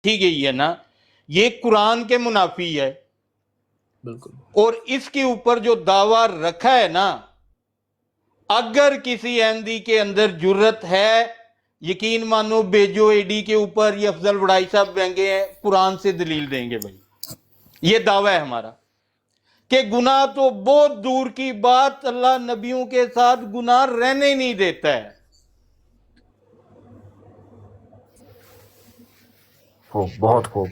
کی گئی ہے نا، یہ قرآن کے منافی ہے، بالکل. اور اس کے اوپر جو دعویٰ رکھا ہے نا، اگر کسی احمدی کے اندر جرت ہے، یقین مانو بیجو اے ڈی کے اوپر یہ افضل وڑائی صاحب بہنگے ہیں، قرآن سے دلیل دیں گے بھائی. یہ دعویٰ ہے ہمارا کہ گناہ تو بہت دور کی بات، اللہ نبیوں کے ساتھ گناہ رہنے نہیں دیتا ہے. خوب، بہت خوب.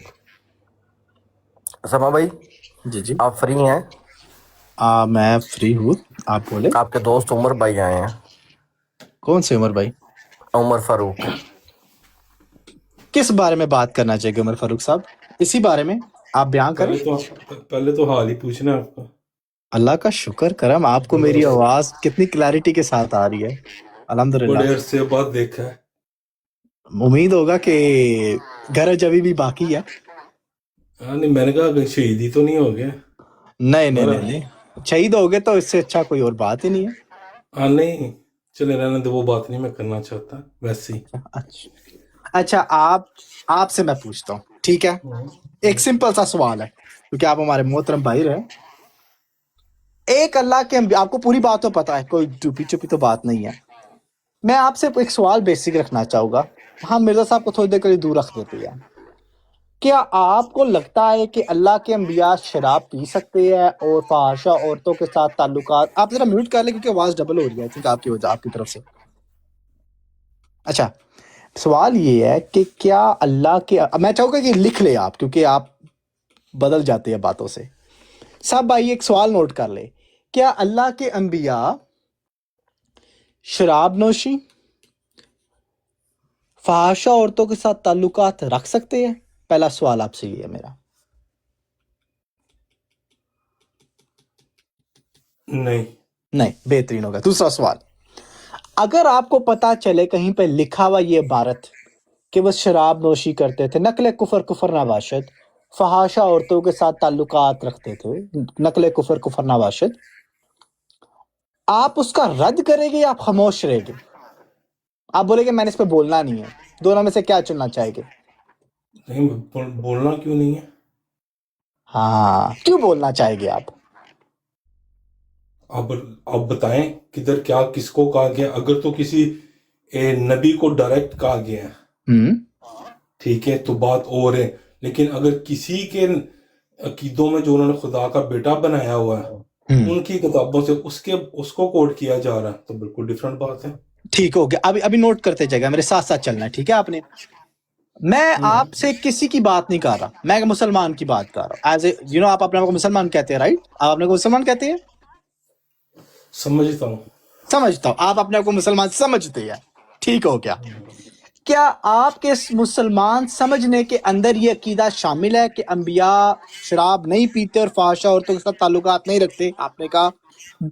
سما بھائی جی جی آپ فری ہیں؟ میں فری ہوں، آپ بولے. آپ کے دوست عمر بھائی آئے ہیں. کون سے عمر بھائی؟ عمر فاروق. کس بارے میں بات کرنا چاہیے عمر فاروق صاحب؟ اسی بارے میں آپ بیان کریں. پہلے تو حال ہی پوچھنا ہے آپ کا. اللہ کا شکر کرم، آپ کو میری آواز کتنی کلیئرٹی کے ساتھ آ رہی ہے. الحمدللہ. بڑے عرصے بعد دیکھا ہے. امید ہوگا کہ گھر ابھی بھی باقی ہے. ہاں نہیں، میں نے کہا کہ شہیدی تو نہیں ہو گیا. نہیں نہیں نہیں نہیں، شہید ہو گئے تو اس سے اچھا کوئی اور بات ہی نہیں ہے. ہاں نہیں چلے رہنے دے، وہ بات نہیں میں کرنا چاہتا ویسے ہی. اچھا آپ سے میں پوچھتا ہوں، ٹھیک ہے؟ ایک سمپل سا سوال ہے، کیونکہ آپ ہمارے محترم بھائی رہے. ایک اللہ کے آپ کو پوری بات تو پتا ہے، کوئی چپی چپی تو بات نہیں ہے. میں آپ سے ایک سوال بیسک رکھنا چاہوں گا. ہاں مرزا صاحب کو تھوڑی دیر کے لیے دور رکھ دیتے ہیں. کیا آپ کو لگتا ہے کہ اللہ کے انبیاء شراب پی سکتے ہیں اور فحاشہ عورتوں کے ساتھ تعلقات؟ آپ ذرا میوٹ کر لیں کیونکہ آواز ڈبل ہو رہی ہے کیونکہ آپ کی وجہ، آپ کی طرف سے. اچھا سوال یہ ہے کہ کیا اللہ کے، میں چاہوں گا کہ لکھ لے آپ کیونکہ آپ بدل جاتے ہیں باتوں سے. سب بھائی ایک سوال نوٹ کر لے، کیا اللہ کے انبیاء شراب نوشی، فحاشہ عورتوں کے ساتھ تعلقات رکھ سکتے ہیں؟ پہلا سوال آپ سے یہ ہے میرا. نہیں، بہترین ہوگا. دوسرا سوال، اگر آپ کو پتا چلے کہیں پہ لکھا ہوا یہ عبارت کہ وہ شراب نوشی کرتے تھے، نقل کفر نواشد، فحاشہ عورتوں کے ساتھ تعلقات رکھتے تھے، نقل کفر نواشد، آپ اس کا رد کریں گے یا آپ خاموش رہیں گے؟ آپ بولے کہ میں نے اس پہ بولنا نہیں ہے. دونوں میں سے کیا چننا چاہیں گے؟ نہیں بولنا کیوں نہیں ہے؟ ہاں کیوں بولنا چاہیں گے آپ؟ آپ بتائیں کدھر کیا کس کو کہا گیا. اگر تو کسی نبی کو ڈائریکٹ کہا گیا ہے ٹھیک ہے تو بات اور ہے، لیکن اگر کسی کے عقیدوں میں جو انہوں نے خدا کا بیٹا بنایا ہوا ہے ان کی کتابوں سے اس کو کوٹ کیا جا رہا ہے تو بالکل ڈیفرنٹ بات ہے. ٹھیک ہو گیا. ابھی نوٹ کرتے جائے گا، میرے ساتھ ساتھ چلنا ہے، ٹھیک ہے؟ آپ نے، میں آپ سے کسی کی بات نہیں کر رہا، میں مسلمان کی بات کر رہا ہوں. ایز اے آپ اپنے آپ کو مسلمان کہتے ہیں، رائٹ؟ آپ اپنے کو مسلمان کہتے ہیں؟ سمجھتا ہوں آپ اپنے آپ کو مسلمان سمجھتے ہیں، ٹھیک ہو گیا. کیا آپ کے مسلمان سمجھنے کے اندر یہ عقیدہ شامل ہے کہ انبیاء شراب نہیں پیتے اور فحاشہ عورتوں کے ساتھ تعلقات نہیں رکھتے؟ آپ نے کہا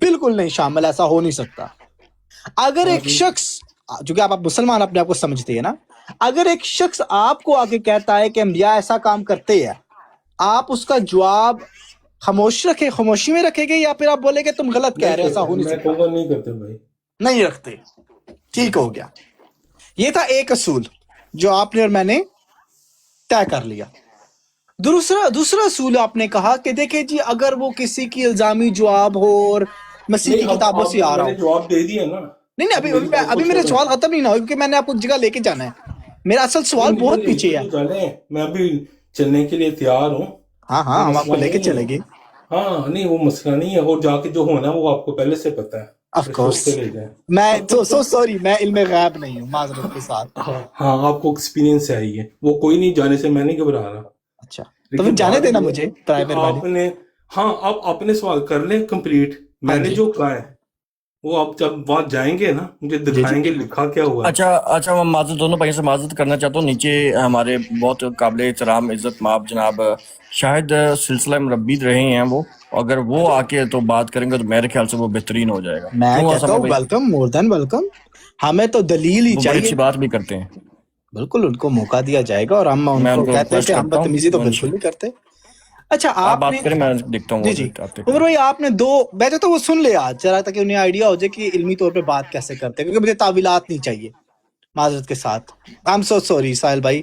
بالکل نہیں شامل، ایسا ہو نہیں سکتا. اگر ایک شخص، جو کہ آپ مسلمان اپنے آپ کو سمجھتے ہیں نا، اگر ایک شخص آپ کو آگے کہتا ہے کہ انبیاء ایسا کام کرتے ہیں، آپ اس کا جواب خاموشی میں رکھے گے یا پھر آپ بولے کہ تم غلط کہہ رہے ہیں، ایسا ہو نہیں میں سکتا؟ کہوں گا نہیں کرتے بھائی. نہیں رکھتے. ٹھیک ہو گیا. یہ تھا ایک اصول جو آپ نے اور میں نے طے کر لیا. دوسرا اصول آپ نے کہا کہ دیکھیں جی، اگر وہ کسی کی الزامی جواب ہو اور مسیح کی کتابوں سے آ رہا میں ہو. نے جواب دے دیا نا. نہیں ابھی میرے سوال ختم نہیں نہ ہو کیونکہ میں نے آپ کو جگہ لے کے جانا ہے. میرا اصل سوال بہت پیچھے ہے. میں ابھی چلنے کے لیے تیار ہوں. ہاں ہم آپ کو لے کے چلیں گے. ہاں نہیں وہ مسئلہ نہیں ہے، اور جا کے جو ہونا ہے وہ آپ کو پہلے سے پتا ہے. آف کورس میں سو سوری، میں علم غیب نہیں ہوں، معذرت کے ساتھ. ہاں آپ کو ایکسپیرینس ہے ہی ہے، وہ کوئی نہیں جانے سے میں نہیں گھبرا رہا. اچھا تو پھر جانے دینا مجھے پرائیویٹ آپ نے، ہاں آپ اپنے سوال کر لیں کمپلیٹ. میں نے جو کہا ہے وہ آپ جب وہاں جائیں گے نا مجھے دکھائیں گے لکھا کیا ہوا ہے. اچھا میں معذرت دونوں بھائیوں سے معذرت کرنا چاہتا ہوں. نیچے ہمارے بہت قابل احترام عزت مآب جناب شاہد سلسلہ مربی رہے ہیں، وہ اگر وہ آ کے تو بات کریں گے تو میرے خیال سے وہ بہترین ہو جائے گا. میں کہتا ہوں ویلکم، مور دین ویلکم. ہمیں تو دلیل ہی وہ بڑی چاہیے. اچھی بات بھی کرتے ہیں. بالکل ان کو موقع دیا جائے گا، اور ہم ان کو کہتے ہیں کہ ہم بدتمیزی تو بالکل نہیں کرتے. اچھا آپ بات نے، کریں، میں دیکھتا ہوں. جی عمر بھائی آپ نے دو بیٹھے تو وہ سن لے آج ذرا تاکہ انہیں آئیڈیا ہو جائے کہ علمی طور پہ بات کیسے کرتے ہیں، کیونکہ مجھے تعویلات نہیں چاہیے، معذرت کے ساتھ. آئی ایم سو سوری ساحل بھائی،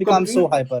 become so hyper?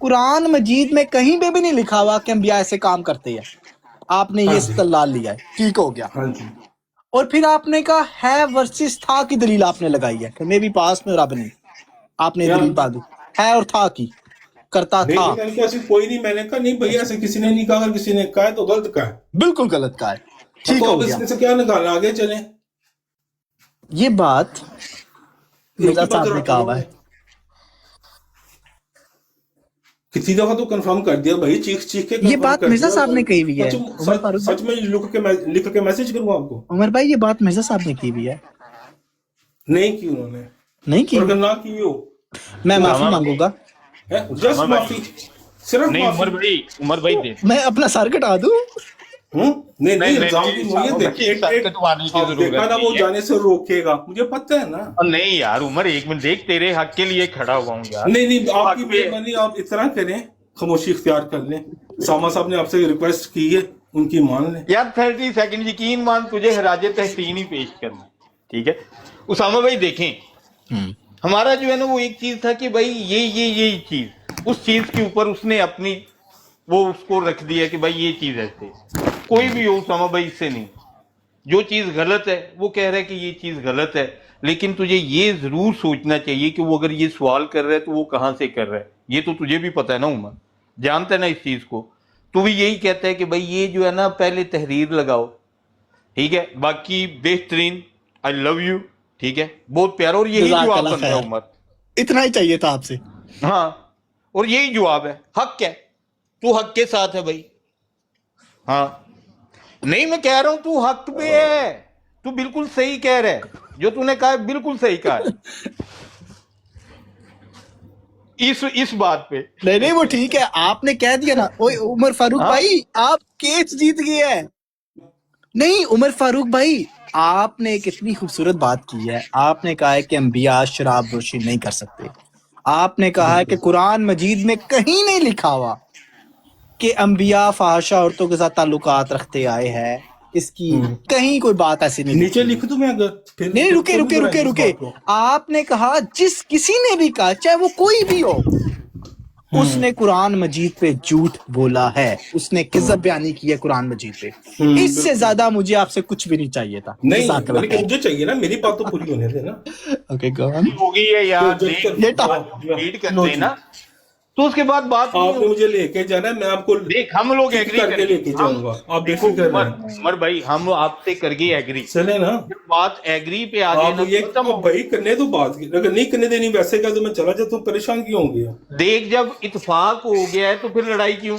قرآن مجید میں کہیں پہ بھی نہیں لکھا ہوا کہ انبیاء ایسے کام کرتے ہیں. آپ نے یہ استدلال لیا ہے, ٹھیک ہو گیا. ہاں جی اور پھر آپ نے کہا ہے ورسز تھا کی دلیل آپ نے لگائی ہے کہ میں بھی پاس میں رب نہیں. آپ نے دلیل پا دی ہے اور تھا کی کرتا نہیں تھا. نہیں، میں نے کہا ایسی کوئی نہیں. میں نے کہا نہیں بھیا ایسے کسی نے نہیں کہا. اگر کسی نے کہا ہے تو غلط کہا ہے. بالکل غلط کہا ہے. ٹھیک تو ہو اب گیا. اس میں سے کیا نکالنا, آگے چلیں. یہ بات مرزا ایک ہی بات صاحب نے کہا ہوا ہے. کتنی دفعہ تو کنفرم کر دیا بھائی, چیخ چیخ کے یہ کنفرم بات کر مرزا دیا. صاحب نے کہی ہوئی ہے. عمر فاروق سچ میں لکھ کے میسج کروں آپ کو. عمر بھائی یہ بات مرزا صاحب نے کی ہوئی ہے, نہیں کی انہوں نے. نہیں کی. اور اگر نہ کی ہو میں معافی مانگوں گا. جسٹ معافی, صرف نہیں معافی. عمر بھائی دے میں اپنا سر کٹا دوں. نہیں نہیں, الزام کی نوعیت سر کٹوانے کی ضرورت دیکھا نا, وہ جانے سے روکے گا, مجھے پتہ ہے نا. نہیں یار عمر ایک منٹ دیکھ, تیرے حق کے لیے کھڑا ہوا ہوں یار. نہیں نہیں, آپ کی مہربانی, آپ اتنا کریں, خاموشی اختیار کر لیں. ساما صاحب نے آپ سے ریکویسٹ کی ہے, ان کی مان لیں. یار 30 سیکنڈ یقین مان تجھے خراج تحسین ہی پیش کرنا, ٹھیک ہے اسامہ بھائی. دیکھیں ہمارا جو ہے نا وہ ایک چیز تھا کہ بھائی یہ چیز, اس چیز کے اوپر اس نے اپنی وہ اس کو رکھ دیا کہ بھائی یہ چیز ایسے. کوئی بھی ہو اسامہ بھائی, اس سے نہیں. جو چیز غلط ہے وہ کہہ رہا ہے کہ یہ چیز غلط ہے, لیکن تجھے یہ ضرور سوچنا چاہیے کہ وہ اگر یہ سوال کر رہا ہے تو وہ کہاں سے کر رہا ہے. یہ تو تجھے بھی پتہ ہے نا عمر, جانتا ہے نا اس چیز کو. تو بھی یہی کہتا ہے کہ بھائی یہ جو ہے نا پہلے تحریر لگاؤ, ٹھیک ہے. باقی بہترین, آئی لو یو, ٹھیک ہے, بہت پیارا. اور یہی جزاک جواب اللہ بنتا ہے خیر. عمر. اتنا ہی چاہیے تھا آپ سے. ہاں, اور یہی جواب ہے. حق ہے, تو حق کے ساتھ ہے بھائی. ہاں نہیں, میں کہہ رہا ہوں تو حق پہ ہے, تو بالکل صحیح کہہ رہا ہے. جو تو نے کہا ہے بالکل صحیح کہا ہے اس بات پہ. نہیں وہ ٹھیک ہے, آپ نے کہہ دیا نا. اوے عمر فاروق بھائی آپ کیس جیت گئے ہیں. نہیں عمر فاروق بھائی, آپ نے ایک اتنی خوبصورت بات کی ہے. آپ نے کہا ہے کہ انبیاء شراب نوشی نہیں کر سکتے. آپ نے کہا ہے کہ قرآن مجید میں کہیں نہیں لکھا ہوا کہ انبیاء فاحشہ عورتوں کے ساتھ تعلقات رکھتے آئے ہیں. اس کی کہیں کوئی بات ایسی نہیں نیچے لکھی. لکھ دوں میں اگر پھر نہیں رکے. آپ نے کہا کسی نے بھی کہا, چاہے وہ کوئی بھی ہو, اس نے قرآن مجید پہ جھوٹ بولا ہے, اس نے کذب بیانی کی ہے قرآن مجید پہ. اس سے زیادہ مجھے آپ سے کچھ بھی نہیں چاہیے تھا. نہیں, میں نے مجھے چاہیے نا, میری بات تو پوری ہونے دے نا. اوکے گو آن. ہو گئی ہے یار, یہ کرتے ہیں نا, تو اس کے بعد بات آپ نے مجھے لے کے جانا ہے, میں آپ کو دیکھ ہم لوگ ایگری کر کے لے کے جاؤں گا. آپ بے فکر رہیں. عمر بھائی ہم آپ سے کر گئے ایگری, چلے نا. بات ایگری پہ آ گئی آپ یہ نا. بھائی کرنے تو بات کی, اگر نہیں کرنے دینی ویسے کہہ تو میں چلا جاتا ہوں, پریشان کیوں ہوں گیا. دیکھ جب اتفاق ہو گیا ہے تو پھر لڑائی کیوں.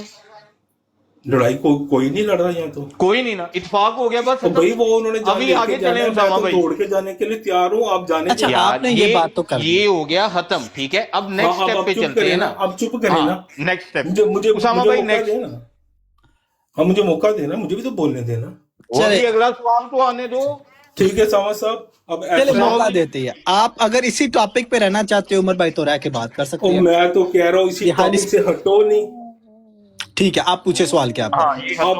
لڑائی کوئی نہیں لڑ رہا یہاں تو, کوئی نہیں نا, اتفاق ہو گیا بس. تو بھائی وہ انہوں نے ابھی آگے چلے اسامہ بھائی, دوڑ کے جانے کے لیے تیار ہوں, آپ جانے اچھا آپ نے یہ بات تو کر دی. یہ ہو گیا ختم, ٹھیک ہے. اب نیکسٹ اسٹیپ پہ چلتے ہیں نا. اب چپ کریں نا, نیکسٹ اسٹیپ اسامہ بھائی نیکسٹ. ہاں مجھے موقع دینا, مجھے بھی تو بولنے دینا. چلے اگلا سوال تو آنے دو. ٹھیک ہے ساما صاحب, اب چلے موقع دیتے ہیں. آپ اگر اسی ٹاپک پہ رہنا چاہتے ہو عمر بھائی تو رہ کے بات کر سکتے ہیں. میں تو کہہ رہا ہوں اسی ٹاپک سے ہٹو نہیں. ٹھیک ہے آپ پوچھے سوال کیا. آپ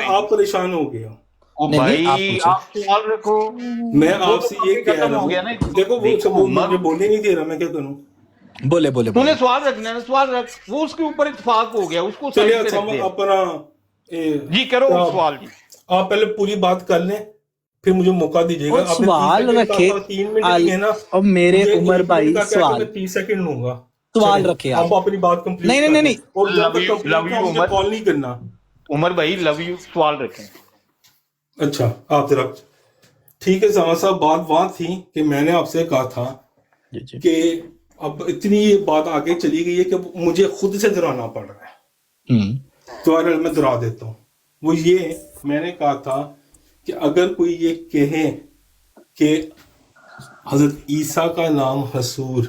آپ پریشان ہو گئے ہو بھائی, آپ سوال رکھو. میں آپ سے یہ کہہ رہا ہوں, دیکھو وہ مجھے بولنے نہیں دے رہا, میں کیا کروں. بولے تو نے سوال رکھنا ہے, سوال رکھ. وہ اس کے اوپر اتفاق ہو گیا, اس کو چلیے سائڈ پہ رکھ دیا. اپنا جی کرو سوال. جی آپ پہلے پوری بات کر لیں, پھر مجھے موقع دیجیے گا. سوال رکھے 3 منٹ نا, اور میرے عمر بھائی سوال 30 سیکنڈ لوں گا. سوال رکھے آپ اپنی بات کمپلیٹ. نہیں اور جب تک کمپلیٹ مجھے کال نہیں کرنا. عمر بھائی لو یو, سوال رکھیں. اچھا آپ ذرا ٹھیک ہے ساما صاحب, بات وہاں تھی کہ میں نے آپ سے کہا تھا کہ اب اتنی یہ بات آگے چلی گئی ہے کہ مجھے خود سے ڈرانا پڑ رہا ہے. تو میں ڈرا دیتا ہوں. وہ یہ میں نے کہا تھا کہ اگر کوئی یہ کہے کہ حضرت عیسیٰ کا نام حسور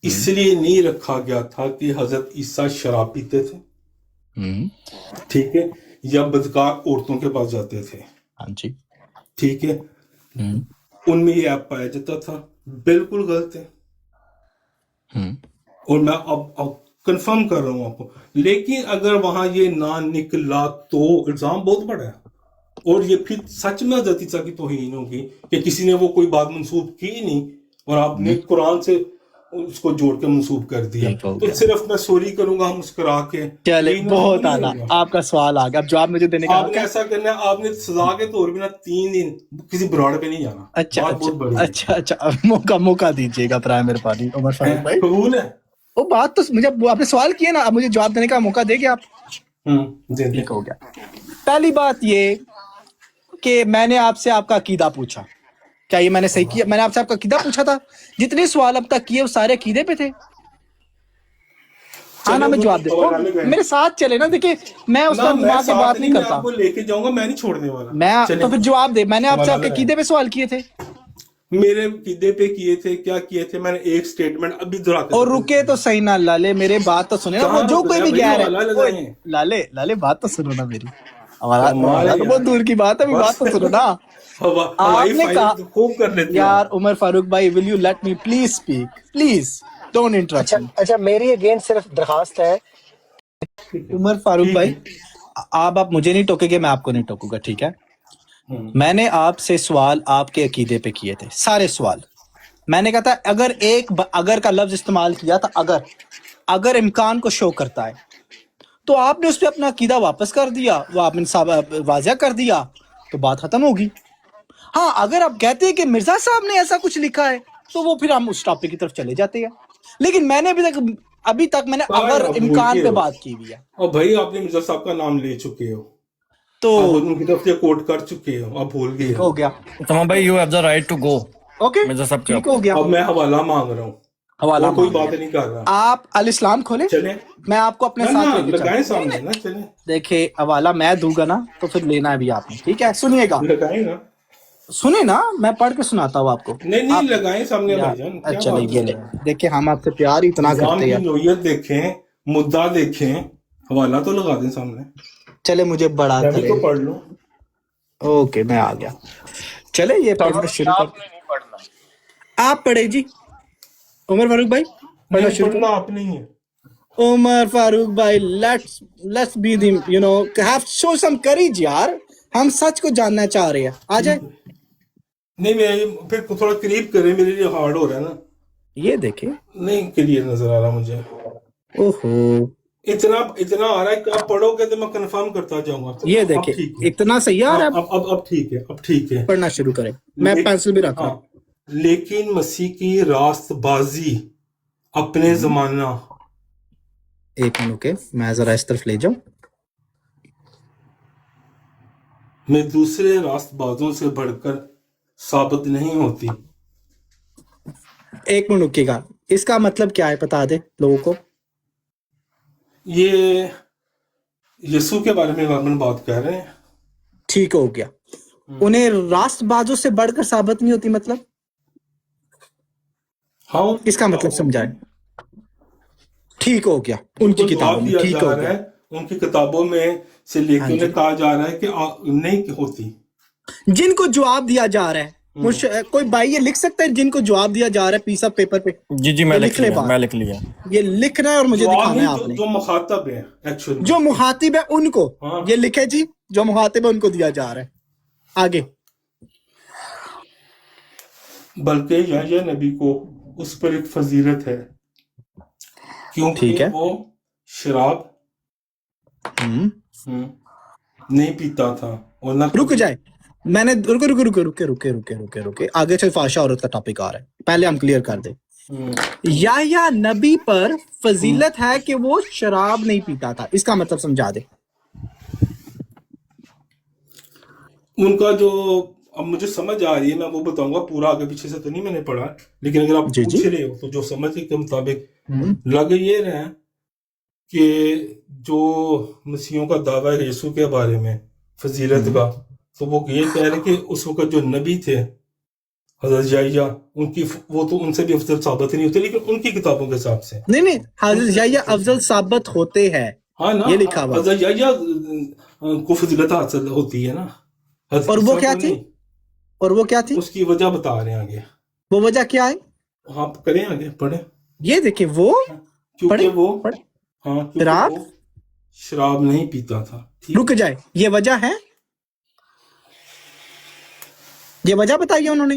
اس لیے نہیں رکھا گیا تھا کہ حضرت عیسیٰ شراب پیتے تھے, ٹھیک ہے, یا بدکار عورتوں کے پاس جاتے تھے, ٹھیک ہے, ان میں یہ ایپ پایا جاتا تھا, بالکل غلط ہے. اور میں اب کنفرم کر رہا ہوں آپ کو. لیکن اگر وہاں یہ نہ نکلا تو الزام بہت بڑا ہے, اور یہ پھر سچ میں حضرت عیسیٰ کی توہین ہوگی کہ کسی نے وہ کوئی بات منسوب کی نہیں, اور آپ نے قرآن سے اس کو جوڑ کے منسوب کر دیا. ٹھیک ہو تو گیا. صرف میں سوری کروں گا مسکرا کے. چلے یہی نہ بہت نہیں اعلیٰ. ہوگا. آپ کا سوال آ گیا. اب جواب مجھے دینے کا آپ حق نے ہے. ایسا کرنا ہے, آپ نے سزا کے طور پہ نا 3 دن کسی براڑ پہ نہیں جانا. اچھا بات اچھا بہت بڑی ہے. اچھا اچھا, موقع دیجیے گا برائے مہربانی عمر فاروق بھائی. قبول ہے. وہ بات تو مجھے, آپ نے سوال کیا نا, اب مجھے جواب دینے کا موقع دے گے آپ. دے دیں. ٹھیک ہو گیا. پہلی بات یہ کہ میں نے آپ سے آپ کا عقیدہ پوچھا, کیا یہ میں نے صحیح کیا؟ میں نے آپ سے آپ کا عقیدہ پوچھا تھا. جتنے سوال اب تک کیے وہ سارے عقیدے پہ تھے. ہاں نا, میں جواب دے. میرے ساتھ چلے نا, دیکھیے میں اس کا دماغ کی بات نہیں کرتا. آپ کو لے کے جاؤں گا, میں نہیں چھوڑنے والا. میں تو پھر جواب دے. میں نے آپ سے آپ کے عقیدے پہ سوال کیے تھے. میرے عقیدے پہ کیے تھے, کیا کیے تھے, میں نے ایک سٹیٹمنٹ ابھی دہرا کے. اور رکے تو صحیح نا لالے, میرے بات تو سنے نا. وہ جو کوئی بھی گیا ہے لالے, لالے بات تو سنو نا میری. ہمارا تو بہت دور کی بات ہے, ابھی بات تو سنو نا. آپ نے کہا خوب کر لیتے یار عمر فاروق بھائی, will you let me please speak, please don't interrupt me. اچھا میری اگین صرف درخواست ہے. عمر فاروق بھائی, آپ مجھے نہیں ٹوکے گے, میں آپ کو نہیں ٹوکوں گا, ٹھیک ہے. میں نے آپ سے سوال آپ کے عقیدے پہ کیے تھے, سارے سوال. میں نے کہا تھا اگر کا لفظ استعمال کیا تھا, اگر امکان کو شو کرتا ہے, تو آپ نے اس پہ اپنا عقیدہ واپس کر دیا, وہ آپ نے واضح کر دیا, تو بات ختم ہوگی. ہاں اگر آپ کہتے ہیں کہ مرزا صاحب نے ایسا کچھ لکھا ہے, تو وہ پھر ہم اس ٹاپک کی طرف چلے جاتے ہیں. لیکن میں نے ابھی تک میں نے اگر امکان پہ بات کی ہوئی ہے. اور بھائی آپ نے مرزا صاحب کا نام لے چکے ہو, تو آپ ان کی طرف سے کوٹ کر چکے ہو, آپ بھول گئے. ہو گیا. تمام بھائی, you have the right to go. Okay Mirza صاحب ٹھیک ہو گیا. اب میں حوالہ مانگ رہا ہوں, حوالہ کوئی بات نہیں کر رہا. آپ الاسلام کھولیں, چلیں میں آپ کو اپنے ساتھ لے کے لگائیں سامنے نا, چلیں دیکھیں حوالہ میں دوں گا نا, تو پھر لینا ہے بھی آپ نے, ٹھیک ہے. سنیے گا, لگائیں نا. سنیں نا, میں پڑھ کے سناتا ہوں آپ کو. نہیں لگائیں سامنے بھائی جان. اچھا یہ لیں, دیکھیں ہم آپ سے پیار اتنا کرتے کی ہیں. نوعیت دیکھیں, مدعا دیکھیں, حوالہ تو لگا دیں سامنے. چلے مجھے بڑا میں بھی تو پڑھ لوں. اوکے میں آ گیا. چلے یہ پڑھنا شروع کر. آپ پڑھے جی عمر فاروق بھائی, پڑھنا شروع پڑھنا آپ نہیں ہے. عمر فاروق بھائی, let's be the have show some courage یار. ہم سچ کو جاننا چاہ رہے ہیں, آ جائے. نہیں میں پھر تھوڑا قریب کریں, میرے لیے ہارڈ ہو رہا ہے نا. یہ دیکھیں, نہیں کلیئر نظر آ رہا مجھے. اوہو اتنا آ رہا ہے کہ آپ پڑھو گے تو میں کنفرم کرتا جاؤں گا. یہ دیکھیں, اتنا صحیح آ رہا ہے. اب ٹھیک ہے, اب ٹھیک ہے. پڑھنا شروع کریں, میں پینسل بھی رکھا. لیکن مسیح کی راست بازی اپنے زمانہ. ایک منٹ کے, میں ذرا اس طرف لے جاؤں. میں دوسرے راست بازوں سے بڑھ کر ثابت نہیں ہوتی. ایک منٹ رکیے گا, اس کا مطلب کیا ہے بتا دے لوگوں کو. یہ یسوع کے بارے میں غالباً بات کر رہے ہیں. ٹھیک ہو گیا. انہیں راست بازوں سے بڑھ کر ثابت نہیں ہوتی, مطلب ہاں اس کا مطلب سمجھائیں. ٹھیک ہو گیا, ان کی کتابوں میں ٹھیک ہو گیا, ان کی کتابوں میں سے لے کے انہیں کہا جا رہا ہے کہ نہیں ہوتی. جن کو جواب دیا جا رہا ہے, کوئی بھائی یہ لکھ سکتا ہے جن کو جواب دیا جا رہا ہے پیس آف پیپر پہ. جی میں لکھ لیا. یہ لکھنا ہے اور مجھے دکھانا ہے آپ نے. جو مخاطب ہے ایکچولی, جو مخاطب ہے ان کو یہ لکھے جی, جو مخاطب ہے ان کو دیا جا رہا ہے. آگے. بلکہ یحییٰ نبی کو اس پر ایک فضیلت ہے کیونکہ وہ شراب نہیں پیتا تھا اور نہ. رک جائے, میں نے رکے آگے سے فحشہ عورت کا ٹاپک آ رہا ہے, پہلے ہم کلیئر کر دیں. یحییٰ نبی پر فضیلت ہے کہ وہ شراب نہیں پیتا تھا, اس کا مطلب سمجھا دے. ان کا جو اب مجھے سمجھ آ رہی ہے, میں وہ بتاؤں گا, پورا آگے پیچھے سے تو نہیں میں نے پڑھا, لیکن اگر آپ پوچھ رہے ہو تو جو سمجھ کے مطابق لگ یہ رہا ہے کہ جو مسیحوں کا دعویٰ ہے یسوع کے بارے میں فضیلت کا, تو وہ یہ کہہ رہے کہ اس وقت جو نبی تھے حضرت یحییٰ, وہ تو ان سے بھی افضل ثابت نہیں ہوتے, لیکن ان کی کتابوں کے حساب سے نہیں حضرت یحییٰ افضل ثابت ہوتے ہیں. ہاں نا, یہ لکھا ہوا حضرت یحییٰ کو فضیلت حاصل ہوتی ہے نا. اور وہ کیا تھی, اس کی وجہ بتا رہے ہیں آگے. وہ وجہ کیا ہے, ہاں کریں آگے, پڑھیں. یہ دیکھیں, وہ کیونکہ وہ شراب نہیں پیتا تھا. رک جائے, یہ وجہ ہے, یہ وجہ بتائی ہے انہوں نے.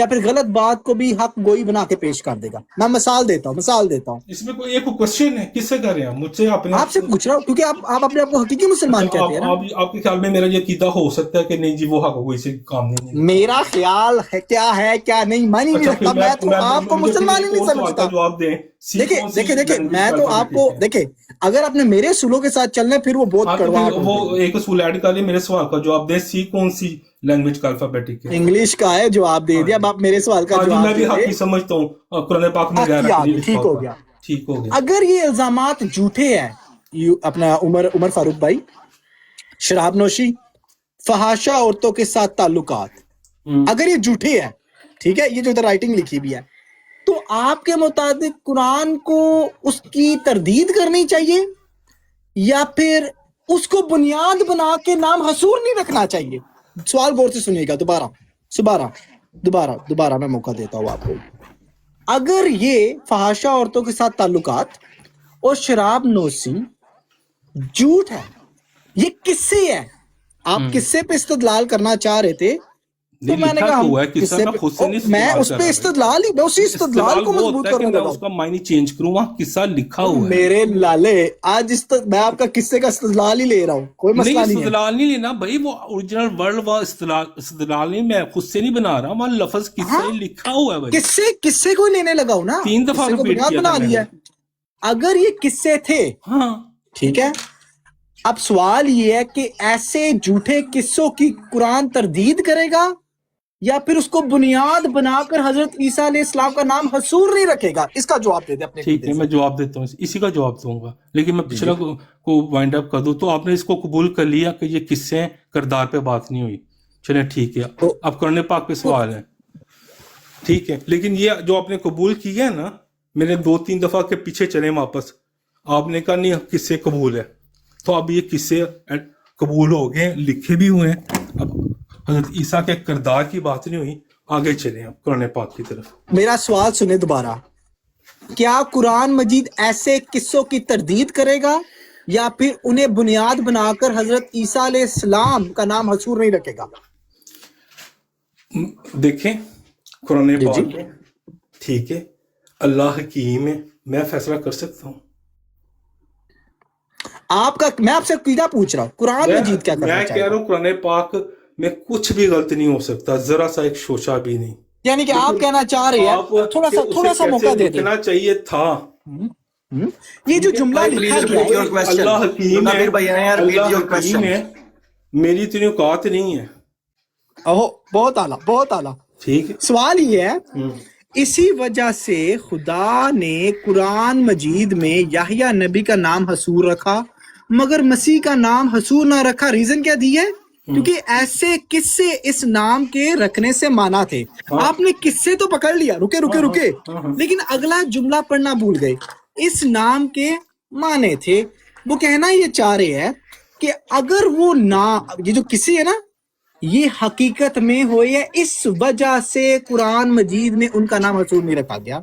یا پھر غلط بات کو بھی حق گوئی بنا کے پیش کر دے گا. میں مثال دیتا ہوں. اس میں کوئی ایک کوشچن ہے، کس سے کر رہے ہیں؟ مجھ سے آپ نے، آپ سے پوچھ رہا ہوں کیونکہ آپ اپنے آپ کو حقیقی مسلمان کہتے ہیں نا. آپ کے خیال میں میرا یہ عقیدہ ہو سکتا ہے کہ نہیں جی وہ حق کوئی سے کام نہیں؟ میرا خیال ہے کیا نہیں میں نہیں رکھتا. میں تو آپ کو مسلمان ہی نہیں سمجھتا. جواب دیں. دیکھیں میں تو آپ کو دیکھیں اگر آپ نے میرے اصولوں کے ساتھ چلنا ہے پھر وہ بہت کڑوا. وہ ایک اصول ایڈ کر لیں، میرے سوال کا جواب دیں. سی کون سی لینگویج کا الفابیٹک ہے؟ انگلش کا ہے. جواب دے دیا. اب آپ میرے سوال کا جواب میں بھی حقی سمجھتا ہوں. قرآن پاک میں ٹھیک ہو گیا. ٹھیک ہو گیا. اگر یہ الزامات جھوٹے ہیں اپنا عمر فاروق بھائی، شراب نوشی، فحاشا عورتوں کے ساتھ تعلقات، اگر یہ جھوٹے ہیں، ٹھیک ہے، یہ جو ادھر رائٹنگ لکھی بھی ہے، تو آپ کے مطابق قرآن کو اس کی تردید کرنی چاہیے یا پھر اس کو بنیاد بنا کے نام حصور نہیں رکھنا چاہیے؟ سوال غور سے سنیے گا. دوبارہ میں موقع دیتا ہوں آپ کو. اگر یہ فحاشا عورتوں کے ساتھ تعلقات اور شراب نوشی جھوٹ ہے، یہ کس سے ہے؟ آپ کس سے پہ استدلال کرنا چاہ رہے تھے؟ تو میں نے کہا میں اس پہ استدلال ہی، میں اسی استدلال کو مضبوط کرنے لگا. اس کا معنی چینج کروں، وہاں قصہ لکھا ہوا ہے. میرے لالے آج میں آپ کا قصے کا استدلال ہی لے رہا ہوں، کوئی مسئلہ نہیں ہے. استدلال نہیں لینا بھائی، وہ اوریجنل ورڈ وہ استدلال نہیں، میں خود سے نہیں بنا رہا، وہاں لفظ قصہ ہی لکھا ہوا ہے بھائی. قصے کو لینے لگا ہوں نا، 3 دفعہ بنیاد بنا لیا. اگر یہ قصے تھے، ہاں ٹھیک ہے، اب سوال یہ ہے کہ ایسے جھوٹے قصوں کی قرآن تردید کرے گا یا پھر اس کو بنیاد بنا کر حضرت عیسیٰ علیہ السلام کا نام حصور نہیں رکھے گا؟ اس کا جواب دے دے اپنے. ٹھیک ہے، میں جواب دیتا ہوں، اسی کا جواب دوں گا، لیکن میں پچھلا کو وائنڈ اپ کر دوں. تو آپ نے اس کو قبول کر لیا کہ یہ قصے کردار پہ بات نہیں ہوئی، چلیں ٹھیک ہے. اب قرآن پاک پہ سوال ہے، ٹھیک ہے، لیکن یہ جو آپ نے قبول کیا ہے نا، میں نے 2-3 دفعہ کے پیچھے چلے واپس، آپ نے کہا نہیں قصے قبول ہے، تو اب یہ قصے قبول ہو گئے، لکھے بھی ہوئے ہیں. اب حضرت عیسیٰ کے کردار کی بات نہیں ہوئی، آگے چلیں اب قرآن پاک کی طرف. میرا سوال سنیں دوبارہ. کیا قرآن مجید ایسے قصوں کی تردید کرے گا یا پھر انہیں بنیاد بنا کر حضرت عیسیٰ علیہ السلام کا نام حصور نہیں رکھے گا؟ دیکھیں قرآن پاک ہے، ٹھیک ہے، اللہ حکیم ہے، میں فیصلہ کر سکتا ہوں. میں آپ سے عقیدہ پوچھ رہا ہوں، قرآن مجید کیا کرنا میں چاہے کہہ گا؟ رہا ہوں قرآن پاک میں کچھ بھی غلط نہیں ہو سکتا، ذرا سا ایک شوشہ بھی نہیں. یعنی کہ آپ کہنا چاہ رہے ہیں تھوڑا سا موقع دے دیں. لکھنا چاہیے تھا. یہ جو جملہ لکھا گیا ہے، اللہ حکیم ہے، اللہ حکیم ہے، میری اتنی اوقات نہیں ہے. بہت اعلیٰ، بہت اعلیٰ. ٹھیک ہے، سوال یہ ہے، اسی وجہ سے خدا نے قرآن مجید میں یحییٰ نبی کا نام حصور رکھا مگر مسیح کا نام حصور نہ رکھا. ریزن کیا دی ہے؟ کیونکہ ایسے قصے اس نام کے رکھنے سے مانا تھے. آپ نے قصے تو پکڑ لیا، رکے لیکن اگلا جملہ پڑھنا بھول گئے. اس نام کے معنی تھے. وہ کہنا یہ چاہ رہے ہیں کہ اگر وہ نام، یہ جو قصے ہے نا، یہ حقیقت میں ہوئے ہے، اس وجہ سے قرآن مجید میں ان کا نام حصور نہیں رکھا گیا.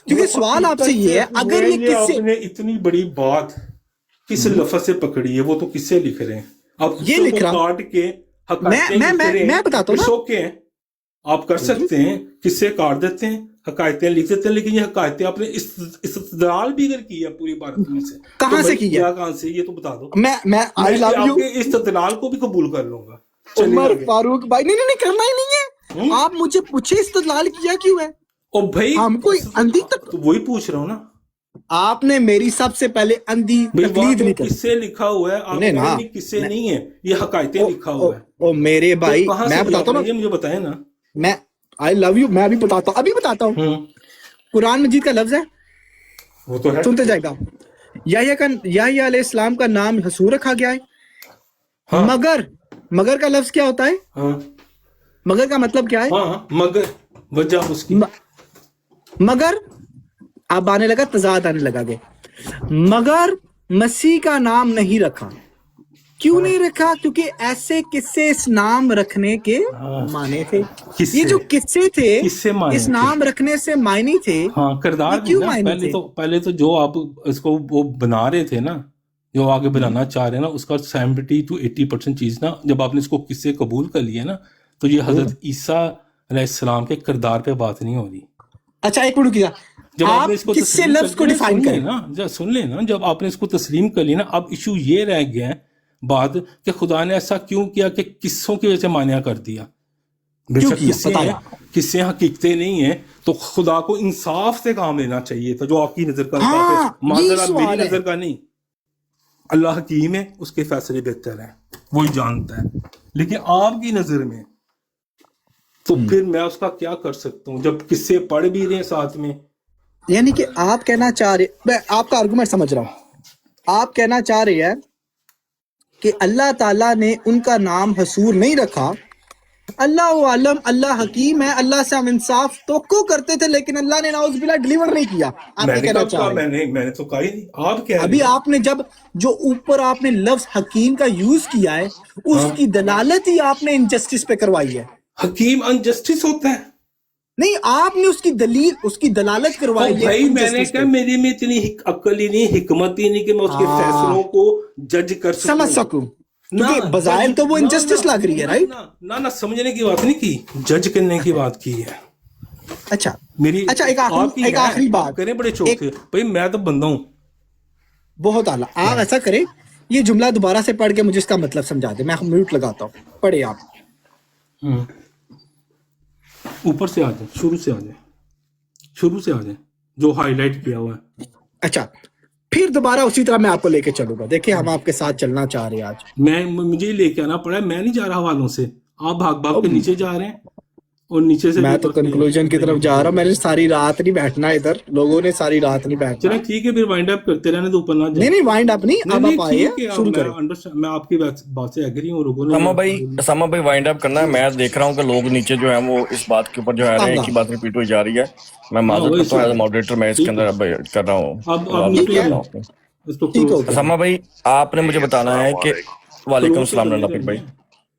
کیونکہ سوال آپ سے یہ ہے، اگر یہ قصے، آپ نے اتنی بڑی بات کس لفظ سے پکڑی ہے؟ وہ تو قصے لکھ رہے ہیں، آپ یہ لکھ رہا کاٹ کے میں بتاتا ہوں نا. اوکے، آپ کر سکتے ہیں، قصے کاٹ دیتے ہیں، حقائقیں لکھ دیتے ہیں، لیکن یہ حقائقیں آپ نے استدلال بھی اگر کی ہے پوری بھارت میں سے، کہاں سے کی ہے؟ کہاں سے؟ یہ تو بتا دو. میں آئی لو یو، استدلال کو بھی قبول کر لوں گا. عمر فاروق بھائی، نہیں کرنا ہی نہیں ہے. آپ مجھے پوچھے استدلال کیا کیوں ہے؟ او بھائی ہم کو اندھی تک، تو وہی پوچھ رہا ہوں نا. آپ نے میری سب سے پہلے اندھی تقلید نہیں کری. کسے لکھا ہوا ہے، آپ نے کسے نہیں ہے، یہ حقائقیں لکھا ہوا ہے. او میرے بھائی، میں بتاتا ہوں، مجھے بتائیں نا. میں آئی لو یو، میں ابھی بتاتا ہوں. قرآن مجید کا لفظ ہے، وہ تو ہے، سنتے جائے گا. یحییٰ علیہ السلام کا نام حصور رکھا گیا ہے. مگر کا لفظ کیا ہوتا ہے؟ مگر کا مطلب کیا ہے؟ مگر وجہ اس کی، مگر اب آنے لگا، تضاد آنے لگا گے. مگر مسیح کا نام نہیں رکھا. کیوں نہیں رکھا؟ کیونکہ ایسے قصے اس نام رکھنے کے معنی تھے. یہ جو قصے تھے اس نام رکھنے سے معنی تھے. کردار. پہلے تو جو آپ اس کو وہ بنا رہے تھے نا، جو آگے بنانا چاہ رہے ہیں نا، اس کا 70 to 80% چیز نا، جب آپ نے اس کو قصے قبول کر لیے نا، تو یہ حضرت عیسیٰ علیہ السلام کے کردار پہ بات نہیں ہو رہی. اچھا ایک منٹ کیا جب آپ آپ نے اس کو کس سے تسلیم لفظ کو کر ڈیفائن کریں؟ سن لیں نا, جب آپ نے اس کو تسلیم کر لی نا, اب ایشو یہ رہ گیا ہے بات کہ خدا نے ایسا کیوں کیا کہ قصوں کی وجہ سے مانیہ کر دیا. بے کیوں شک کیا؟ قصے بتائیں ہیں, قصے حقیقتیں نہیں ہیں, تو خدا کو انصاف سے کام لینا چاہیے تھا, جو آپ کی نظر کا انصاف ہاں ہے, معذرت یہی میری سوال ہے. نظر کا نہیں. اللہ حکیم ہے, اس کے فیصلے بہتر ہیں, وہی جانتا ہے. لیکن آپ کی نظر میں تو پھر میں اس کا کیا کر سکتا ہوں جب قصے پڑھ بھی رہے ہیں ساتھ میں. یعنی کہ آپ کہنا چاہ رہے, میں آپ کا آرگومنٹ سمجھ رہا ہوں, آپ کہنا چاہ رہے ہیں کہ اللہ تعالیٰ نے ان کا نام حصور نہیں رکھا, اللہ عالم اللہ حکیم ہے, اللہ سے ہم انصاف توقع کرتے تھے, لیکن اللہ نے نعوذ باللہ ڈیلیور نہیں کیا. آپ میں یہ نے کہنا کب چاہ کہا, رہے ہیں. میں نے تو کہا ہی نہیں, آپ کہہ رہے ابھی ہیں. آپ نے جب جو اوپر آپ نے لفظ حکیم کا یوز کیا ہے, اس کی دلالت ہی آپ نے انجسٹس پہ کروائی ہے. حکیم انجسٹس ہوتا ہے. نہیں, آپ نے اس کی دلیل, اس کی دلالت کروائی ہے بھائی میں نے injustice کہا پہ. میرے میں اتنی عقل ہی نہیں, حکمت ہی نہیں کہ میں اس کے فیصلوں کو جج کر سمجھ سکوں, کیونکہ بظاہر تو وہ انجسٹس لگ رہی ہے, رائٹ؟ نہ سمجھنے کی بات نہیں کی, جج کرنے کی بات کی ہے. اچھا میری اچھا, ایک آخری بات کریں, بڑے چوک سے بھائی, میں تو بندہ ہوں. بہت اعلیٰ. آپ ایسا کریں, یہ جملہ دوبارہ سے پڑھ کے مجھے اس کا مطلب سمجھا دیں, میں میوٹ لگاتا ہوں, پڑھے آپ. اوپر سے آ جائیں, شروع سے آ جائیں جو ہائی لائٹ کیا ہوا ہے. اچھا, پھر دوبارہ اسی طرح میں آپ کو لے کے چلوں گا. دیکھیں ہم آپ کے ساتھ چلنا چاہ رہے ہیں آج. مجھے لے کے آنا پڑا ہے, میں نہیں جا رہا حوالوں سے, آپ بھاگ کے نیچے جا رہے ہیں, اور نیچے سے میں تو کنکلوژن کی طرف جا رہا ہوں. میں نے ساری رات نہیں بیٹھنا ادھر, لوگوں نے ساری رات نہیں بیٹھنا. چلیں ٹھیک ہے, پھر وائنڈ اپ کرتے رہنے تو اوپر نہ جائیں. نہیں وائنڈ اپ نہیں, اب آپ آئے ہیں, شروع کریں. میں آپ کی بات سے ایگری ہوں. ساما بھائی وائنڈ اپ کرنا ہے. میں دیکھ رہا ہوں کہ لوگ نیچے جو ہیں وہ اس بات کے اوپر جو ہے ایک ہی بات ریپیٹ ہوئی جا رہی ہے. میں معذرت کرتا ہوں, ایز اے ماڈریٹر میں اس کے اندر اب کر رہا ہوں. ٹھیک ہو گیا. ساما بھائی آپ نے مجھے بتانا ہے کہ وعلیکم السلام نفیق بھائی.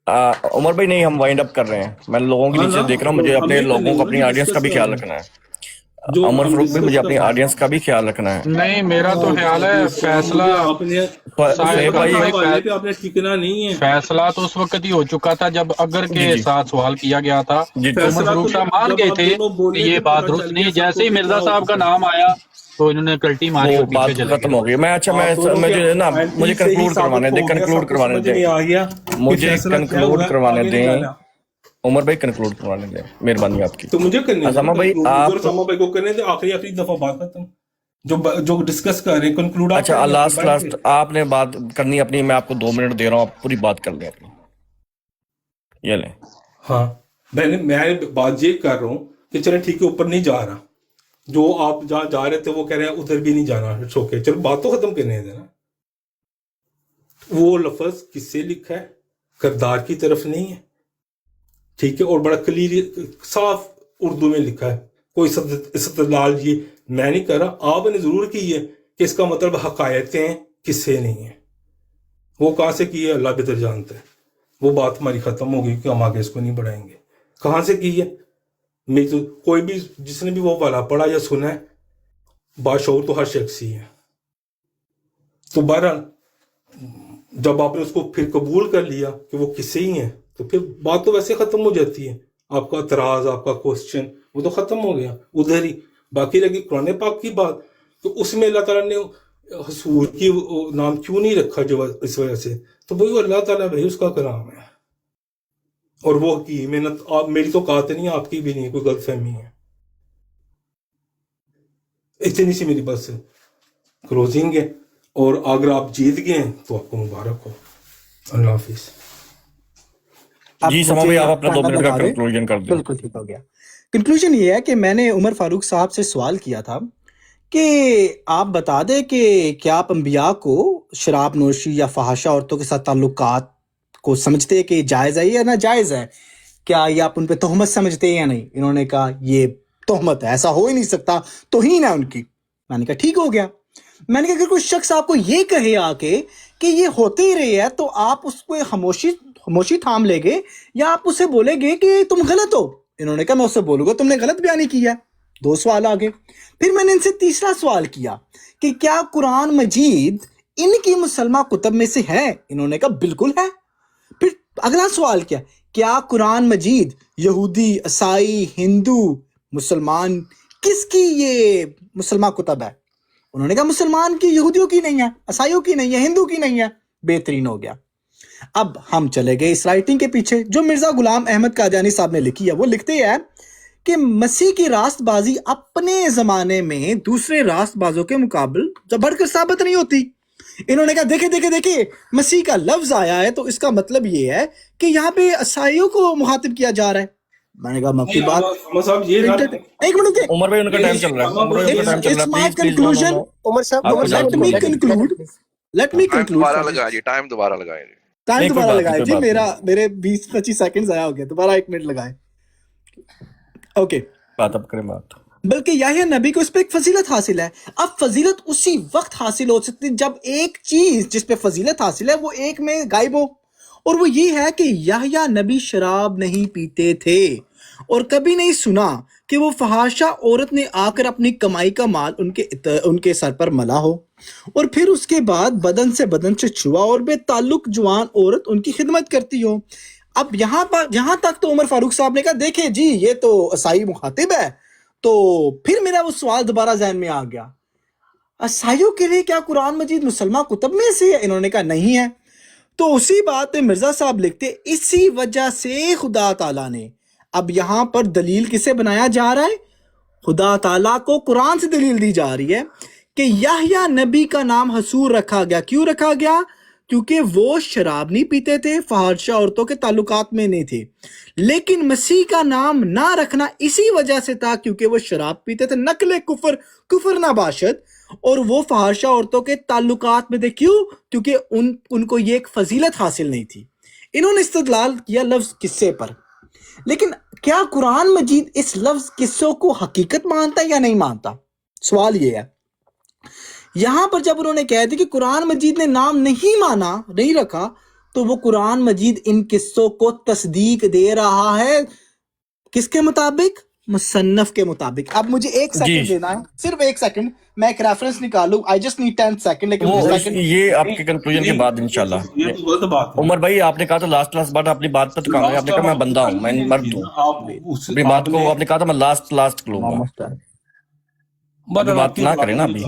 عمر بھائی نہیں, ہم وائنڈ اپ کر رہے ہیں. میں لوگوں کے نیچے دیکھ رہا ہوں, مجھے اپنے لوگوں کو, اپنی آڈینس کا بھی خیال رکھنا ہے. عمر فاروق بھی مجھے اپنی آڈینس کا بھی خیال رکھنا ہے. نہیں, میرا تو خیال ہے فیصلہ تو اس وقت ہی ہو چکا تھا جب اگر کے ساتھ سوال کیا گیا تھا, تو عمر فاروق صاحب مان گئے تھے کہ یہ بات درست نہیں. جیسے ہی مرزا صاحب کا نام آیا تو انہوں نے کلٹی ماری اور پیچھے چلے گئے. ختم ہو گئی. مجھے کنکلوڈ کروانے دیں, مجھے کنکلوڈ کروانے دیں. عمر بھائی کنکلوڈ کروانے دیں, مہربانی آپ کی. تو مجھے کرنے اسامہ بھائی آپ کو کرنے دیں, آخری دفعہ بات ختم جو ڈسکس کر رہے ہیں کنکلوڈ. اچھا لاسٹ آپ نے بات کرنی اپنی, میں آپ کو 2 منٹ دے رہا ہوں, آپ پوری بات کر لیں اپنی, یہ لیں. ہاں میں بات یہ کر رہا ہوں کہ چلیں ٹھیک ہے, اوپر نہیں جا رہا, جو آپ جہاں جا رہے تھے وہ کہہ رہے ہیں ادھر بھی نہیں جانا, اوکے چلو بات تو ختم کرنے دیں نا. وہ لفظ کس سے لکھا ہے, کردار کی طرف نہیں ہے, ٹھیک ہے, اور بڑا کلیئر صاف اردو میں لکھا ہے. کوئی استدلال یہ میں نہیں کر رہا, آپ نے ضرور کی ہے کہ اس کا مطلب حقائقیں کس سے نہیں ہیں. وہ کہاں سے کی ہے اللہ بہتر جانتا ہے, وہ بات ہماری ختم ہو گئی کہ ہم آگے اس کو نہیں بڑھائیں گے. کہاں سے کی ہے, میں تو کوئی بھی جس نے بھی وہ والا پڑھا یا سنا ہے, باشعور تو ہر شخص ہی ہے. تو بہرحال جب آپ نے اس کو پھر قبول کر لیا کہ وہ کس سے ہی ہیں, تو پھر بات تو ویسے ختم ہو جاتی ہے. آپ کا اعتراض, آپ کا کوشچن وہ تو ختم ہو گیا ادھر ہی. باقی رہی قرآن پاک کی بات, تو اس میں اللہ تعالیٰ نے حصور کی نام کیوں نہیں رکھا جو اس وجہ سے, تو وہی اللہ تعالیٰ بھائی اس کا کلام ہے, اور وہ کی محنت میری تو قات نہیں, آپ کی بھی نہیں, کوئی غلط فہمی ہے. اتنی سی میری بس کلوزنگ ہے, اور اگر آپ جیت گئے ہیں تو آپ کو مبارک ہو. اللہ حافظ. جی سما بھائی آپ اپنا 2 منٹ کا کنکلوژن کر دیں. بالکل ٹھیک ہو گیا. کنکلوژن یہ ہے کہ میں نے عمر فاروق صاحب سے سوال کیا تھا کہ آپ بتا دیں کہ کیا آپ انبیاء کو شراب نوشی یا فحاشہ عورتوں کے ساتھ تعلقات کو سمجھتے ہیں کہ جائز ہے یا ناجائز ہے, کیا یہ آپ ان پہ تہمت سمجھتے ہیں یا نہیں؟ انہوں نے کہا یہ تہمت ہے, ایسا ہو ہی نہیں سکتا, توہین ہے ان کی. میں نے کہا ٹھیک ہو گیا. میں نے کہا اگر کوئی شخص آپ کو یہ کہے آ کے کہ یہ ہوتے ہی رہے ہے, تو آپ اس کو خاموشی تھام لے گے یا آپ اسے بولے گے کہ تم غلط ہو؟ انہوں نے کہا میں اسے بولوں گا تم نے غلط بیانی کیا. 2 سوال آگے. پھر میں نے ان سے تیسرا سوال کیا کہ کیا قرآن مجید ان کی مسلمہ کتب میں سے ہے؟ انہوں نے کہا بالکل ہے. پھر اگلا سوال کیا کیا قرآن مجید یہودی، عیسائی، ہندو، مسلمان کس کی یہ مسلمان کتب ہے؟ انہوں نے کہا مسلمان کی، یہودیوں کی نہیں ہے، عیسائیوں کی نہیں ہے، ہندو کی نہیں ہے۔ بہترین ہو گیا۔ اب ہم چلے گئے اس رائٹنگ کے پیچھے جو مرزا غلام احمد قادیانی صاحب نے لکھی ہے۔ وہ لکھتے ہیں کہ مسیح کی راست بازی اپنے زمانے میں دوسرے راست بازوں کے مقابل جب بڑھ کر ثابت نہیں ہوتی۔ انہوں نے کہا دیکھیں مسیح کا لفظ آیا ہے تو اس کا مطلب یہ ہے کہ یہاں پہ عیسائیوں کو مخاطب کیا جا رہا ہے۔ میں نے کہا میں کی بات ایک منٹ، عمر بھائی ان کا ٹائم چل رہا ہے، عمر بھائی ان کا ٹائم چل رہا ہے، پلیز عمر صاحب لیٹ می کنکلوڈ دوبارہ لگائیں جی، ٹائم دوبارہ لگائیں جی، ٹائم دوبارہ لگائے جی، میرے 20-25 سیکنڈ ضائع ہو گئے، دوبارہ 1 منٹ لگائے۔ اوکے، بات اب کریں بات۔ بلکہ یحییٰ نبی کو اس پہ ایک فضیلت حاصل ہے۔ اب فضیلت اسی وقت حاصل ہو سکتی جب ایک چیز جس پہ فضیلت حاصل ہے وہ ایک میں غائب ہو، اور وہ یہ ہے کہ یحییٰ نبی شراب نہیں پیتے تھے اور کبھی نہیں سنا کہ وہ فحاشہ عورت نے آ کر اپنی کمائی کا مال ان کے سر پر ملا ہو اور پھر اس کے بعد بدن سے چھوا اور بے تعلق جوان عورت ان کی خدمت کرتی ہو۔ اب یہاں تک تو عمر فاروق صاحب نے کہا دیکھیں جی یہ تو عیسائی مخاطب ہے، تو پھر میرا وہ سوال دوبارہ ذہن میں آ گیا، عیسائیوں کے لیے کیا قرآن مجید مسلمان کتب میں سے ہے؟ انہوں نے کہا نہیں ہے۔ تو اسی بات پہ مرزا صاحب لکھتے اسی وجہ سے خدا تعالیٰ نے، اب یہاں پر دلیل کسے بنایا جا رہا ہے؟ خدا تعالیٰ کو قرآن سے دلیل دی جا رہی ہے کہ یحییٰ نبی کا نام حصور رکھا گیا۔ کیوں رکھا گیا؟ کیونکہ وہ شراب نہیں پیتے تھے، فحاشہ عورتوں کے تعلقات میں نہیں تھے، لیکن مسیح کا نام نہ رکھنا اسی وجہ سے تھا کیونکہ وہ شراب پیتے تھے، نقل کفر نباشد، اور وہ فحاشہ عورتوں کے تعلقات میں تھے۔ کیوں؟ کیونکہ ان کو یہ ایک فضیلت حاصل نہیں تھی۔ انہوں نے استدلال کیا لفظ قصے پر، لیکن کیا قرآن مجید اس لفظ قصوں کو حقیقت مانتا ہے یا نہیں مانتا؟ سوال یہ ہے۔ یہاں پر جب انہوں نے کہا تھا کہ قرآن مجید نے نام نہیں رکھا، تو وہ قرآن مجید ان قصوں کو تصدیق دے رہا ہے کس کے مطابق؟ مصنف کے مطابق۔ اب مجھے 1 سیکنڈ دینا ہے، صرف 1 سیکنڈ، میں ایک ریفرنس نکالوں، I just need 10 سیکنڈ، لیکن یہ آپ کے کنکلوژن کے بعد انشاءاللہ۔ عمر بھائی آپ نے کہا تھا لاسٹ بات، اپنی بات پر تو کام ہے، آپ نے کہا میں بندہ ہوں، میں مرد ہوں، اپنی بات کو آپ نے کہا تھا میں لاسٹ کروں گا، بات نہ کریں نا ابھی۔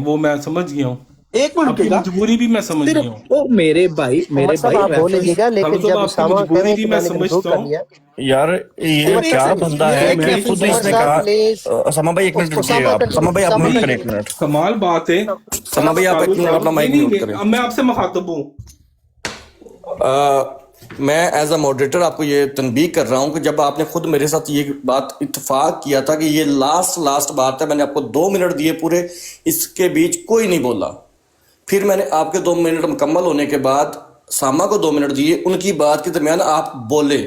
وہ میں سمجھ گیا ہوں، 1 منٹ رکے گا، مجبوری بھی میں سمجھ گیا ہوں۔ او میرے بھائی آپ بول لیجیے گا، لیکن جب اسامہ کہہ رہے ہیں کہ میں نے کنکلوڈ کر لیا، یار یہ کیا بندہ ہے کہ خود اس نے کہا۔ اسامہ بھائی 1 منٹ رکیے گا، اسامہ بھائی آپ میوٹ کریں 1 منٹ، کمال بات ہے۔ اسامہ بھائی آپ اپنا مائک میوٹ کریں۔ اب میں آپ سے مخاطب ہوں، میں ایز اے ماڈریٹر آپ کو یہ تنبیہ کر رہا ہوں کہ جب آپ نے خود میرے ساتھ یہ بات اتفاق کیا تھا کہ یہ لاسٹ بات ہے، میں نے آپ کو 2 منٹ دیے پورے، اس کے بیچ کوئی نہیں بولا، پھر میں نے آپ کے 2 منٹ مکمل ہونے کے بعد ساما کو 2 منٹ دیے، ان کی بات کے درمیان آپ بولے،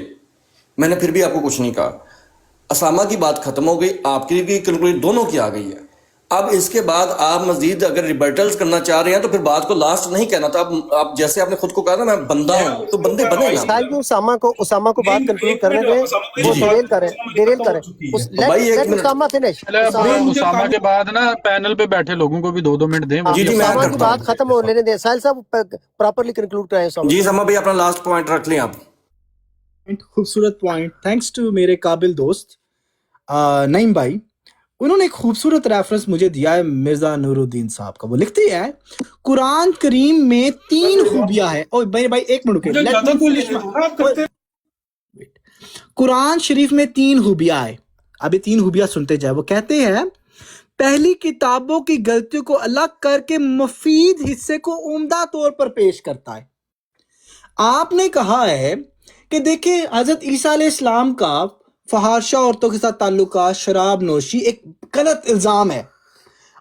میں نے پھر بھی آپ کو کچھ نہیں کہا۔ اسامہ کی بات ختم ہو گئی، آپ کی بھی کنکلوژن دونوں کی آ گئی ہے۔ اب اس کے بعد آپ مزید اگر ریبرٹلز کرنا چاہ رہے ہیں تو پھر بات کو لاسٹ نہیں کہنا تھا۔ آپ جیسے آپ نے خود کو کہا نا میں بندہ ہوں، تو بندے بنے نا۔ اسامہ کو بات کنکلوڈ کرنے دیں، وہ ڈیریل کریں۔ بھائی 1 منٹ، اسامہ کے بعد نا پینل پہ بیٹھے لوگوں کو بھی 2 منٹ دیں، اسامہ کی بات ختم ہو لینے دیں۔ ساحل صاحب پراپرلی کنکلوڈ کریں۔ جی اسامہ بھائی اپنا لاسٹ پوائنٹ رکھ لیں آپ۔ خوبصورت پوائنٹ، تھینکس ٹو میرے قابل دوست نعیم بھائی، انہوں نے ایک خوبصورت ریفرنس مجھے دیا ہے مرزا نور الدین صاحب کا۔ وہ لکھتے ہیں قرآن کریم میں 3 خوبیاں ہیں۔ بھائی 1 منٹ، قرآن شریف میں 3 خوبیاں ہیں، ابھی 3 خوبیاں سنتے جائے۔ وہ کہتے ہیں پہلی، کتابوں کی غلطیوں کو الگ کر کے مفید حصے کو عمدہ طور پر پیش کرتا ہے۔ آپ نے کہا ہے کہ دیکھیں حضرت عیسیٰ علیہ السلام کا فحاشہ عورتوں کے ساتھ تعلقات، شراب نوشی ایک غلط الزام ہے،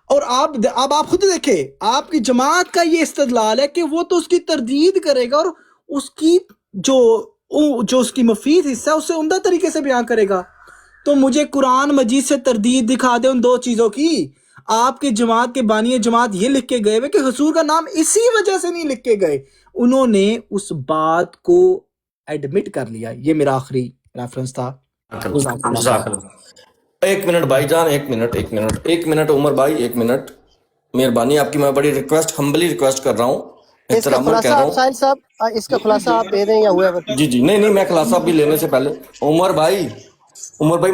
اور اب آپ خود دیکھیں آپ کی جماعت کا یہ استدلال ہے کہ وہ تو اس کی تردید کرے گا اور اس کی جو اس کی مفید حصہ ہے اسے عمدہ طریقے سے بیان کرے گا۔ تو مجھے قرآن مجید سے تردید دکھا دے ان 2 چیزوں کی۔ آپ کے جماعت کے بانی جماعت یہ لکھ کے گئے کہ حضور کا نام اسی وجہ سے نہیں لکھ کے گئے، انہوں نے اس بات کو ایڈمٹ کر لیا۔ یہ میرا آخری ریفرنس تھا۔ 1 منٹ بھائی جان، 1 منٹ عمر بھائی، 1 منٹ مہربانی آپ کی، میں بڑی ریکویسٹ ہمبلی ریکویسٹ کر رہا ہوں اس کا احترام خلاصہ کہہ رہا آپ ہوں. ساحل صاحب اس کا خلاصہ آپ دے دیں یا ہوئے جی نہیں میں خلاصہ بھی لینے سے پہلے عمر بھائی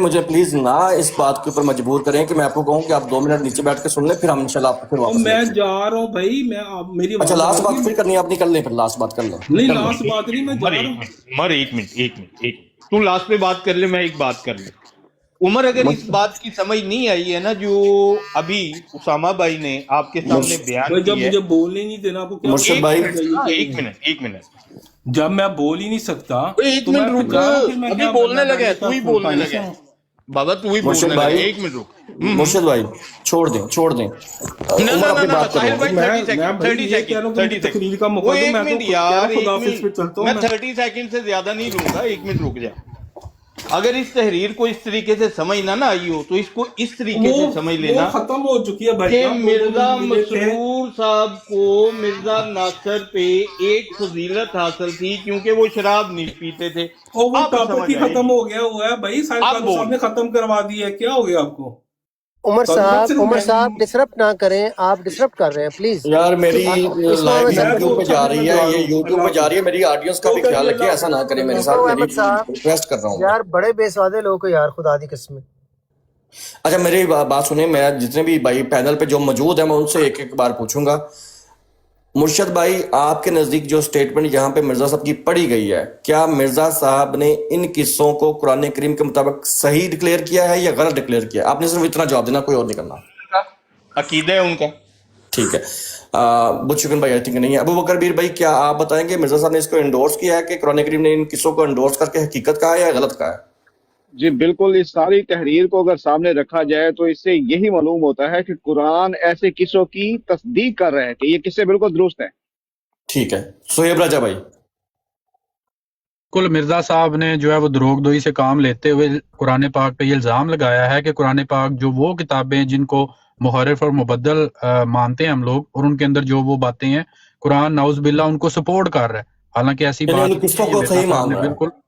مجھے پلیز نہ اس بات کے اوپر مجبور کریں کہ میں آپ کو کہوں کہ آپ 2 منٹ نیچے بیٹھ کے سن لیں، پھر ہم انشاءاللہ آپ کو پھر واپس میں لیتے ہیں. جا رہا ہوں بھائی، میں میری اچھا لاسٹ بات پھر کرنی ہے آپ کر لیں، پھر لاسٹ بات کر لیں. نہیں لاسٹ بات نہیں، میں جا رہا ہوں. عمر ایک منٹ تو لاسٹ پہ بات کر لے، میں ایک بات کر لوں. عمر اگر اس بات کی سمجھ نہیں آئی ہے نا جو ابھی اسامہ بھائی نے آپ کے سامنے بیان بھائی جب کی ہے. مجھے بولنے نہیں دینا آپ کو کیا مرشد بھائی ایک منٹ جب میں بول ہی نہیں سکتا ایک تو میں منٹ پھر رک، جا رہا ہوں، پھر میں ابھی کیا بولنے بننا لگا ہے، تو ہی بولنے لگا ہے بابا، تو ہی مرشد بولنے لگا ہے. بھائی ایک منٹ رک. مرشد بھائی چھوڑ دیں عمر اپنی بات کریں. ساحل بھائی میں 30 سیکنڈ بھائی یہ کہہ رہا ہوں کہ مجھے تقریر کا موقع دو، میں تو کیا خدا حافظ پہ چلتا ہوں. میں 30 سیکنڈ سے زیادہ نہیں لوں گا، ایک منٹ رک جا. اگر اس تحریر کو اس طریقے سے سمجھ نہ آئی ہو تو اس کو اس طریقے سے سمجھ لینا وہ ختم ہو چکی ہے بھائی کہ صاحب، مرزا ملے تھے. مسرور صاحب کو مرزا ناصر پہ ایک فضیلت حاصل تھی کیونکہ وہ شراب نہیں پیتے تھے. اور وہ اب ٹاپک سمجھ ہی آئے ختم گی. ہو گیا ہوا ہے بھائی، ساحل اب قادری بول. صاحب نے ختم کروا دیا ہے. کیا ہو گیا آپ کو؟ عمر صاحب ڈسرپٹ نہ کریں، آپ ڈسرپٹ کر رہے ہیں پلیز. یار میری لائف میں یوٹیوب پہ جا رہی ہے، یہ یوٹیوب پہ جا رہی ہے، میری آڈینس کا بھی خیال رکھیں، ایسا نہ کریں میرے ساتھ، میری احمد صاحب ریکویسٹ کر رہا ہوں. یار بڑے بے سوادے لوگ ہو یار، خدا دی قسم. اچھا میری بات سنیں، میں جتنے بھی بھائی پینل پہ جو موجود ہیں میں ان سے ایک ایک بار پوچھوں گا. مرشد بھائی آپ کے نزدیک جو سٹیٹمنٹ یہاں پہ مرزا صاحب کی پڑھی گئی ہے، کیا مرزا صاحب نے ان قصوں کو قرآن کریم کے مطابق صحیح ڈکلیئر کیا ہے یا غلط ڈکلیئر کیا ہے؟ آپ نے صرف اتنا جواب دینا، کوئی اور نہیں کرنا. عقیدہ ہے ان کا. ٹھیک ہے. بہت شکریہ بھائی، آئی تھنک نہیں ہے. ابو بکر بیر بھائی کیا آپ بتائیں گے مرزا صاحب نے اس کو انڈورس کیا ہے کہ قرآن کریم نے ان قصوں کو انڈورس کر کے حقیقت کہا ہے یا غلط کہا ہے؟ جی بالکل، اس ساری تحریر کو اگر سامنے رکھا جائے تو اس سے یہی معلوم ہوتا ہے کہ قرآن ایسے قصوں کی تصدیق کر رہا ہے کہ یہ قصے بالکل درست ہیں. ٹھیک ہے. سہیب راجہ بھائی. کل مرزا صاحب نے جو ہے وہ دروغ دوئی سے کام لیتے ہوئے قرآن پاک پہ یہ الزام لگایا ہے کہ قرآن پاک جو وہ کتابیں جن کو محرف اور مبدل مانتے ہیں ہم لوگ، اور ان کے اندر جو وہ باتیں ہیں قرآن نعوذ باللہ ان کو سپورٹ کر رہا ہے، حالانکہ ایسی یعنی بات ان قصوں کو صحیح مان رہا ہے. بالکل.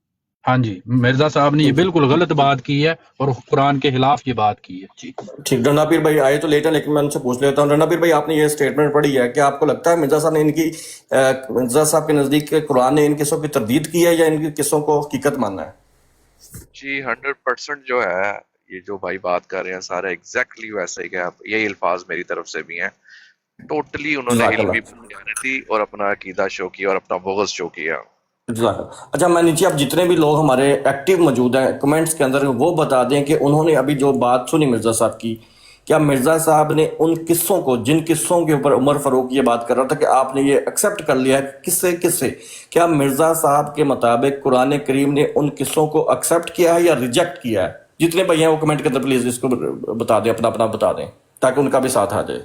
ہاں جی، مرزا صاحب نے یہ بالکل غلط بات کی ہے اور قرآن کے خلاف یہ بات کی ہے. جی ٹھیک. ڈنڈا پیر بھائی آئے تو لیٹ ہے لیکن میں ان سے پوچھ لیتا ہوں. ڈنڈا پیر بھائی آپ نے یہ سٹیٹمنٹ پڑھی ہے، کیا آپ کو لگتا ہے مرزا صاحب نے مرزا صاحب کے نزدیک قرآن نے ان قصوں کی تردید کی ہے یا ان کی قصوں کو حقیقت ماننا ہے؟ جی 100% جو ہے یہ جو بھائی بات کر رہے ہیں سارا ایگزیکٹلی ویسے ہی کہ یہی الفاظ میری طرف سے بھی ہیں. ٹوٹلی انہوں نے علمی بنیادی اور اپنا عقیدہ شو کیا اور اپنا بغض شو کیا. اچھا میں نیچے اب جتنے بھی لوگ ہمارے ایکٹیو موجود ہیں کمنٹس کے اندر وہ بتا دیں کہ انہوں نے ابھی جو بات سنی مرزا صاحب کی، کیا مرزا صاحب نے ان قصوں کو، جن قصوں کے اوپر عمر فاروق یہ بات کر رہا تھا کہ آپ نے یہ ایکسیپٹ کر لیا ہے، قصے کیا مرزا صاحب کے مطابق قرآن کریم نے ان قصوں کو ایکسیپٹ کیا ہے یا ریجیکٹ کیا ہے؟ جتنے بھائی ہیں وہ کمنٹ کے اندر پلیز اس کو بتا دیں، اپنا بتا دیں تاکہ ان کا بھی ساتھ آ جائے.